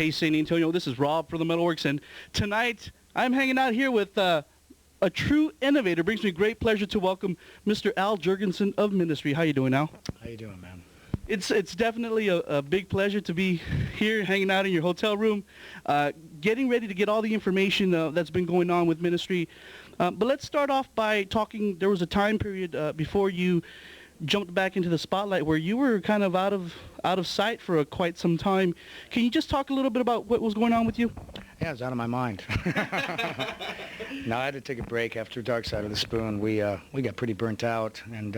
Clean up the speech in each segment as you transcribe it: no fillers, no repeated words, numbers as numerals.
Hey, San Antonio, this is Robb from the MetalWorks, and tonight I'm hanging out here with a true innovator. It brings me great pleasure to welcome Mr. Al Jourgensen of Ministry. How you doing, Al? How you doing, man? It's definitely a big pleasure to be here hanging out in your hotel room, getting ready to get all the information that's been going on with Ministry. But let's start off by talking. There was a time period before you jumped back into the spotlight where you were kind of out of sight for quite some time. Can you just talk a little bit about what was going on with you? Yeah, it was out of my mind. No, I had to take a break after Dark Side of the Spoon. We got pretty burnt out and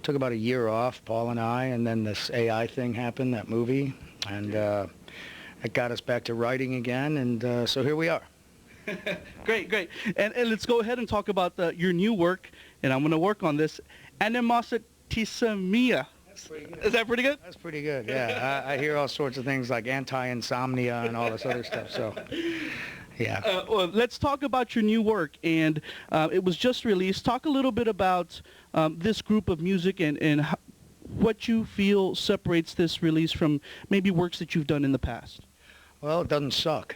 took about a year off, Paul and I, and then this AI thing happened, that movie, and it got us back to writing again, and so here we are. Great. And let's go ahead and talk about your new work, and I'm going to work on this. Animositisomina. Is that pretty good? That's pretty good, yeah. I hear all sorts of things like anti-insomnia and all this other stuff, so yeah. Well, let's talk about your new work, and it was just released. Talk a little bit about this group of music and what you feel separates this release from maybe works that you've done in the past. Well, it doesn't suck.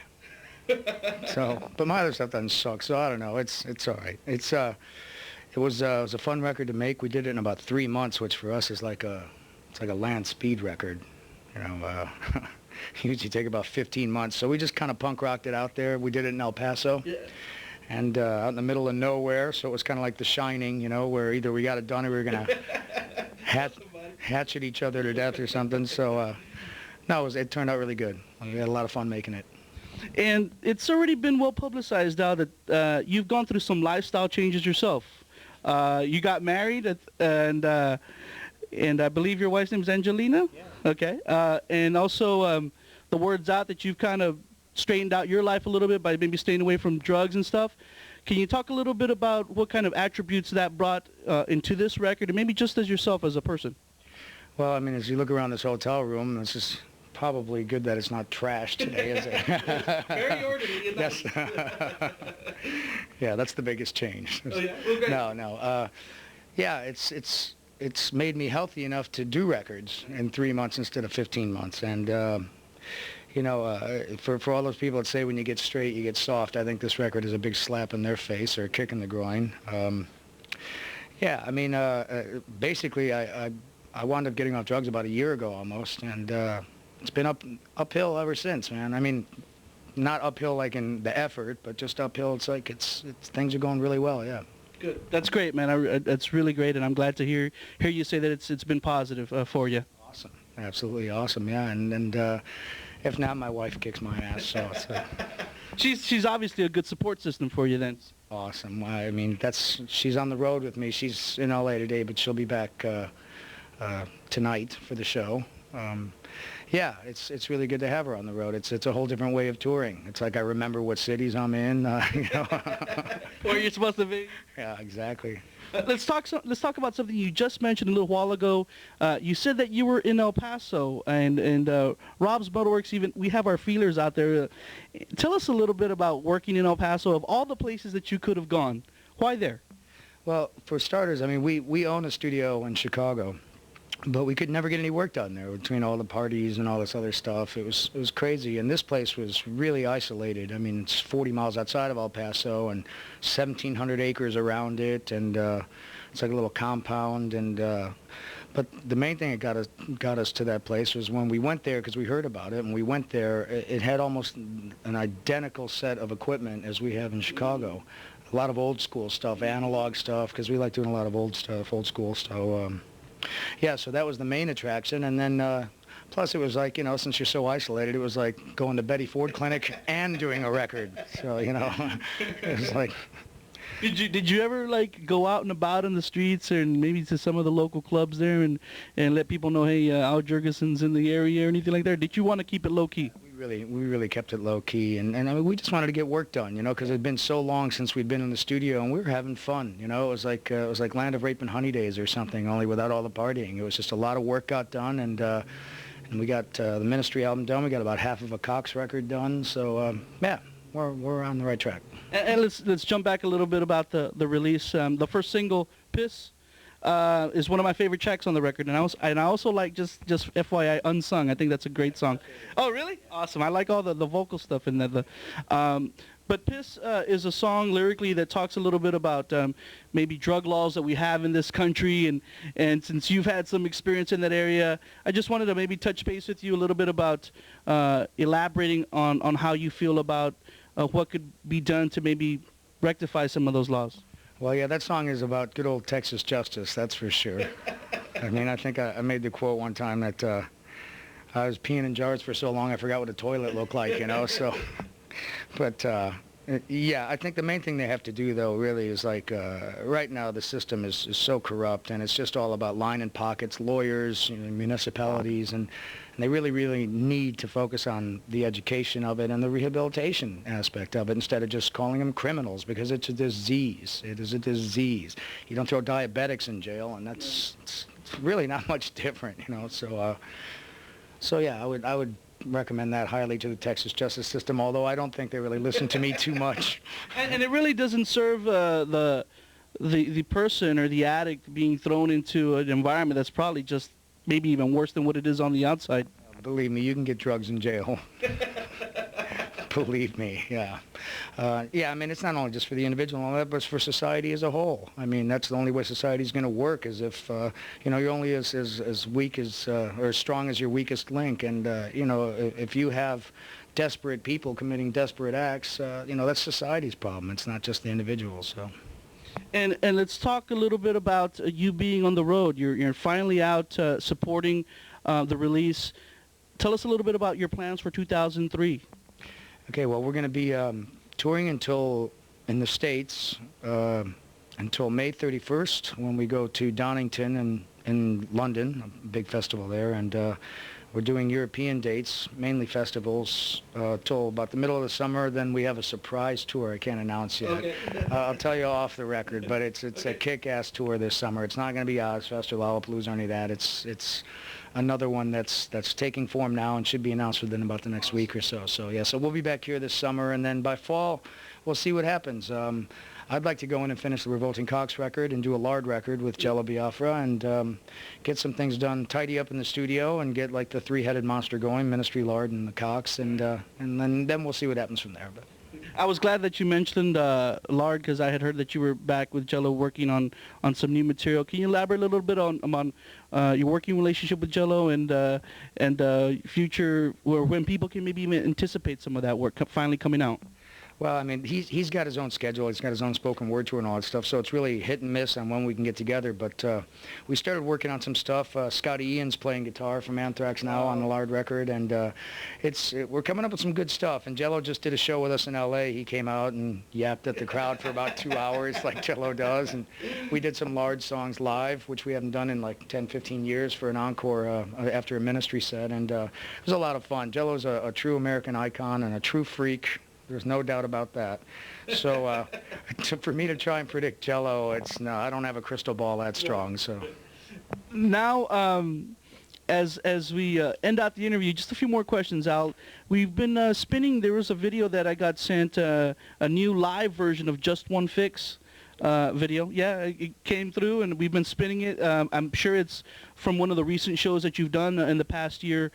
But my other stuff doesn't suck, so I don't know. It's all right. It was a fun record to make. We did it in about 3 months, which for us is like a land speed record. You know, usually take about 15 months. So we just kind of punk rocked it out there. We did it in El Paso, yeah. And out in the middle of nowhere. So it was kind of like The Shining, you know, where either we got it done or we were gonna hatchet each other to death or something. So no, it turned out really good. We had a lot of fun making it. And it's already been well publicized now that you've gone through some lifestyle changes yourself. You got married, and I believe your wife's name is Angelina? Yeah. Okay. And also the word's out that you've kind of straightened out your life a little bit by maybe staying away from drugs and stuff. Can you talk a little bit about what kind of attributes that brought into this record, and maybe just as yourself as a person? Well, I mean, as you look around this hotel room, this is probably good that it's not trash today, is it? Very orderly and nice. Yes. Yeah, that's the biggest change. Oh, yeah? Well, great. No. Yeah, it's made me healthy enough to do records in 3 months instead of 15 months. And, you know, for all those people that say when you get straight, you get soft, I think this record is a big slap in their face or a kick in the groin. Yeah, I mean, basically, I wound up getting off drugs about a year ago almost, and it's been uphill ever since, man. I mean, not uphill like in the effort, but just uphill. It's like things are going really well, yeah. Good. That's great, man. That's really great, and I'm glad to hear you say that it's been positive for you. Awesome. Absolutely awesome, yeah. And if not, my wife kicks my ass, so it's she's obviously a good support system for you then. Awesome. I mean, she's on the road with me. She's in LA today, but she'll be back tonight for the show. Yeah, it's really good to have her on the road. It's a whole different way of touring. It's like I remember what cities I'm in, you know. Where you're supposed to be. Yeah, exactly. Let's talk about something you just mentioned a little while ago. You said that you were in El Paso, and Robb's MetalWorks, even we have our feelers out there. Tell us a little bit about working in El Paso. Of all the places that you could have gone, why there? Well, for starters, I mean, we own a studio in Chicago. But we could never get any work done there between all the parties and all this other stuff. It was crazy, and this place was really isolated. I mean, it's 40 miles outside of El Paso and 1,700 acres around it, and it's like a little compound. And but the main thing that got us to that place was when we went there, because we heard about it, and we went there. It had almost an identical set of equipment as we have in Chicago. A lot of old school stuff, analog stuff, because we like doing a lot of old stuff, old school stuff. Yeah, so that was the main attraction, and then plus it was like, you know, since you're so isolated, it was like going to Betty Ford Clinic and doing a record. So, you know, it was like... Did you ever like go out and about in the streets and maybe to some of the local clubs there and let people know, hey, Al Jourgensen's in the area or anything like that? Did you want to keep it low key? We really kept it low key, and I mean, we just wanted to get work done, you know, because it had been so long since we'd been in the studio, and we were having fun, you know. It was like Land of Rape and Honey days or something, only without all the partying. It was just a lot of work got done, and we got the Ministry album done. We got about half of a Cox record done, so yeah, we're on the right track. And let's jump back a little bit about the release. The first single, Piss. is one of my favorite tracks on the record, and I also like just FYI Unsung. I think that's a great song. Oh, really? Awesome. I like all the vocal stuff in there. But Piss is a song lyrically that talks a little bit about maybe drug laws that we have in this country, and since you've had some experience in that area, I just wanted to maybe touch base with you a little bit about elaborating on how you feel about what could be done to maybe rectify some of those laws. Well, yeah, that song is about good old Texas justice, that's for sure. I mean, I think I made the quote one time that I was peeing in jars for so long I forgot what a toilet looked like, you know, so... But, yeah, I think the main thing they have to do, though, really is like right now the system is so corrupt, and it's just all about lining pockets, lawyers, you know, municipalities, and they really, really need to focus on the education of it and the rehabilitation aspect of it instead of just calling them criminals, because it's a disease. It is a disease. You don't throw diabetics in jail, and that's it's really not much different, you know. So yeah, I would recommend that highly to the Texas justice system, although I don't think they really listen to me too much. And it really doesn't serve the person or the addict being thrown into an environment that's probably just maybe even worse than what it is on the outside. Believe me, you can get drugs in jail. Believe me, yeah. Yeah, I mean, it's not only just for the individual, but it's for society as a whole. I mean, that's the only way society's going to work, is if, you know, you're only as weak as, or as strong as your weakest link. And, you know, if you have desperate people committing desperate acts, you know, that's society's problem. It's not just the individual, so. And let's talk a little bit about you being on the road. You're finally out supporting the release. Tell us a little bit about your plans for 2003. Okay, well, we're going to be touring in the States until May 31st, when we go to Donington in London, a big festival there, and we're doing European dates, mainly festivals, till about the middle of the summer. Then we have a surprise tour I can't announce yet. Okay. I'll tell you off the record, but it's okay. A kick-ass tour this summer. It's not going to be Ozfest or Lollapalooza or any of that. It's another one that's taking form now and should be announced within about the next week or so. So yeah, so we'll be back here this summer, and then by fall, we'll see what happens. I'd like to go in and finish the Revolting Cocks record and do a Lard record with Jello Biafra, and get some things done, tidy up in the studio, and get like the three-headed monster going, Ministry, Lard, and the Cocks, and then we'll see what happens from there. But I was glad that you mentioned Lard, because I had heard that you were back with Jello working on some new material. Can you elaborate a little bit on your working relationship with Jello and future, or when people can maybe even anticipate some of that work finally coming out? Well, I mean, he's got his own schedule. He's got his own spoken word tour and all that stuff, so it's really hit and miss on when we can get together. But we started working on some stuff. Scotty Ian's playing guitar from Anthrax now on the Lard record, and we're coming up with some good stuff. And Jello just did a show with us in L.A. He came out and yapped at the crowd for about 2 hours, like Jello does. And we did some Lard songs live, which we haven't done in like 10, 15 years, for an encore after a Ministry set. And it was a lot of fun. Jello's a true American icon and a true freak. There's no doubt about that. So for me to try and predict Jello, I don't have a crystal ball that strong. So now, as we end out the interview, just a few more questions, Al. We've been spinning. There was a video that I got sent, a new live version of Just One Fix video. Yeah, it came through, and we've been spinning it. I'm sure it's from one of the recent shows that you've done in the past year.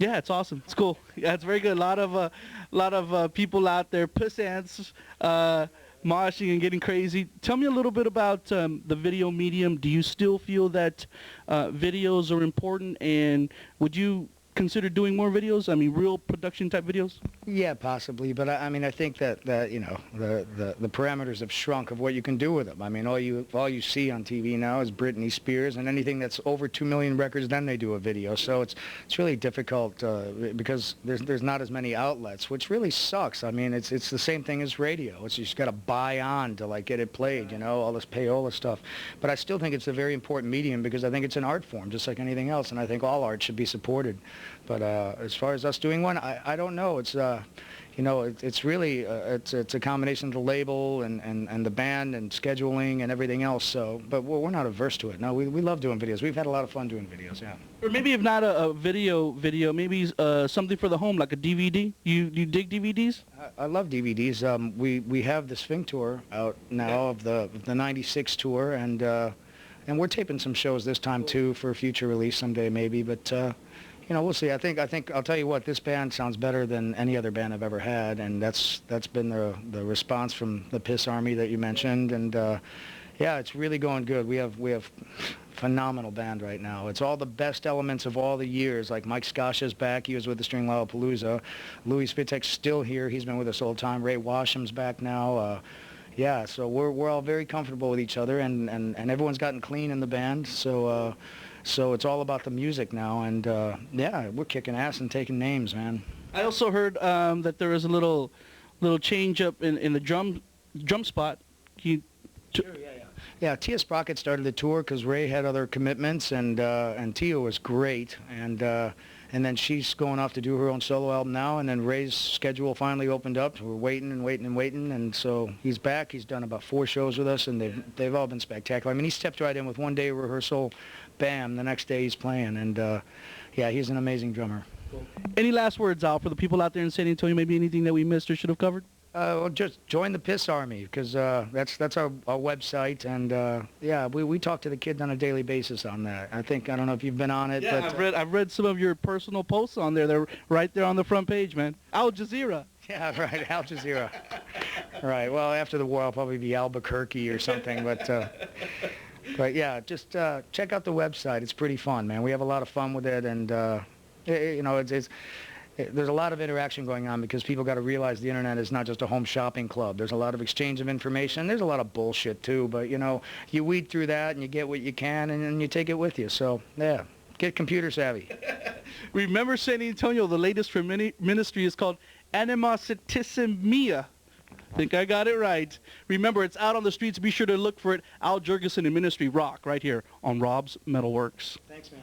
Yeah, it's awesome. It's cool. Yeah, it's very good. A lot of people out there, piss ants, moshing and getting crazy. Tell me a little bit about the video medium. Do you still feel that videos are important, and would you consider doing more videos? I mean, real production type videos? Yeah, possibly, but I mean, I think that you know, the parameters have shrunk of what you can do with them. I mean, all you see on TV now is Britney Spears, and anything that's over 2 million records, then they do a video. So it's really difficult because there's not as many outlets, which really sucks. I mean, it's the same thing as radio. It's just got to buy on to like get it played, you know, all this payola stuff. But I still think it's a very important medium, because I think it's an art form just like anything else, and I think all art should be supported. But as far as us doing one, I don't know. It's you know, it's really it's a combination of the label and the band and scheduling and everything else. So, but we're not averse to it. No, we love doing videos. We've had a lot of fun doing videos. Yeah. Or maybe if not a video, maybe something for the home, like a DVD. You dig DVDs? I love DVDs. We have the Sphinx tour out now of the '96 tour, and and we're taping some shows this time too for future release someday maybe. But you know, we'll see. I think I'll tell you what, this band sounds better than any other band I've ever had, and that's been the response from the Piss Army that you mentioned, and yeah, it's really going good. We have phenomenal band right now. It's all the best elements of all the years. Like Mike Scasha's back. He was with the String Lollapalooza. Louis Spitek's still here. He's been with us all the time. Ray Washam's back now. Yeah, so we're all very comfortable with each other, and everyone's gotten clean in the band. So so it's all about the music now, and yeah, we're kicking ass and taking names, man. I also heard that there was a little change up in the drum spot. Sure, yeah. Yeah, Tia Sprocket started the tour because Ray had other commitments, and Tia was great, and then she's going off to do her own solo album now, and then Ray's schedule finally opened up. We're waiting, and so he's back. He's done about 4 shows with us, and they've all been spectacular. I mean, he stepped right in with 1 day of rehearsal, bam, the next day he's playing, and yeah, he's an amazing drummer. Any last words, Al, for the people out there in San Antonio? Maybe anything that we missed or should have covered? Well, just join the Piss Army, because that's our website, and yeah, we talk to the kids on a daily basis on that. I don't know if you've been on it, yeah, but I've read some of your personal posts on there. They're right there on the front page, man. Al Jazeera. Yeah, right, Al Jazeera. Right. Well, after the war, I'll probably be Albuquerque or something, but yeah, just check out the website. It's pretty fun, man. We have a lot of fun with it, and you know, there's a lot of interaction going on because people got to realize the internet is not just a home shopping club. There's a lot of exchange of information. There's a lot of bullshit too, but you know, you weed through that and you get what you can, and then you take it with you. So yeah, get computer savvy. Remember, San Antonio, the latest for ministry is called Animositisomina. I think I got it right. Remember, it's out on the streets. Be sure to look for it. Al Jourgensen and Ministry rock right here on Robb's MetalWorks. Thanks, man.